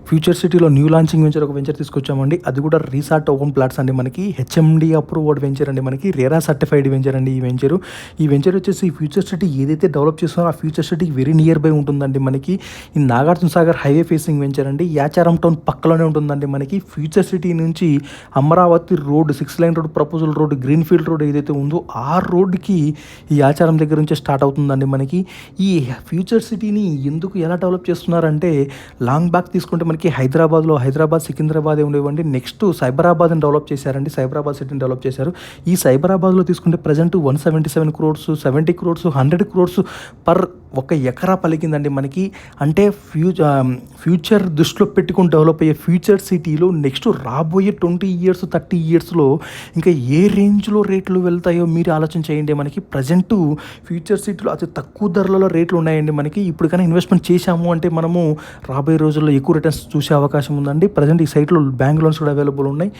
Future సిటీలో new launching venture ఒక venture తీసుకొచ్చామండి. అది కూడా రీసార్ట్ ఓపెన్ ప్లాట్స్ అండి. మనకి హెచ్ఎండి అప్రూవ్డ్ వెంచర్ అండి. మనకి రేరా సర్టిఫైడ్ వెంచర్ అండి ఈ వెంచర్ వచ్చేసి ఫ్యూచర్ సిటీ ఏదైతే డెవలప్ చేస్తున్నారో ఆ ఫ్యూచర్ సిటీకి వెరీ నియర్ బై ఉంటుందండి. మనకి ఈ Nagarjuna Sagar highway facing venture అండి. యాచారం టౌన్ పక్కలోనే ఉంటుందండి. మనకి ఫ్యూచర్ సిటీ నుంచి Amaravati road 6 line road, proposal road, greenfield road ఏదైతే ఉందో ఆ రోడ్డుకి ఈ యాచారం దగ్గర నుంచి స్టార్ట్ అవుతుందండి. మనకి ఈ ఫ్యూచర్ సిటీని ఎందుకు ఎలా డెవలప్ చేస్తున్నారంటే లాంగ్ బ్యాక్ తీసుకుంటే మనకి హైదరాబాద్ సికింద్రాబాద్ ఉండేవండి. నెక్స్ట్ సైబరాబాద్ని డెవలప్ చేశారండి. సైబరాబాద్ సిటీని డెవలప్ చేశారు. ఈ సైబరాబాద్లో తీసుకుంటే present 177 crores, 70 crores, 100 crores per ఒక ఎకరా పలికిందండి మనకి. అంటే ఫ్యూచర్ దృష్టిలో పెట్టుకుని డెవలప్ అయ్యే ఫ్యూచర్ సిటీలో నెక్స్ట్ రాబోయే 20 years 30 yearsలో ఇంకా ఏ రేంజ్లో రేట్లు వెళ్తాయో మీరు ఆలోచన చేయండి. మనకి ప్రజెంట్ ఫ్యూచర్ సిటీలో అతి తక్కువ ధరలలో రేట్లు ఉన్నాయండి. మనకి ఇప్పుడు కానీ ఇన్వెస్ట్మెంట్ చేశాము అంటే మనము రాబోయే రోజుల్లో ఎక్కువ రిటర్న్స్ చూసే అవకాశం ఉందండి. ప్రజెంట్ ఈ సైట్లో బ్యాంక్ లోన్స్ కూడా అవైలబుల్ ఉన్నాయి.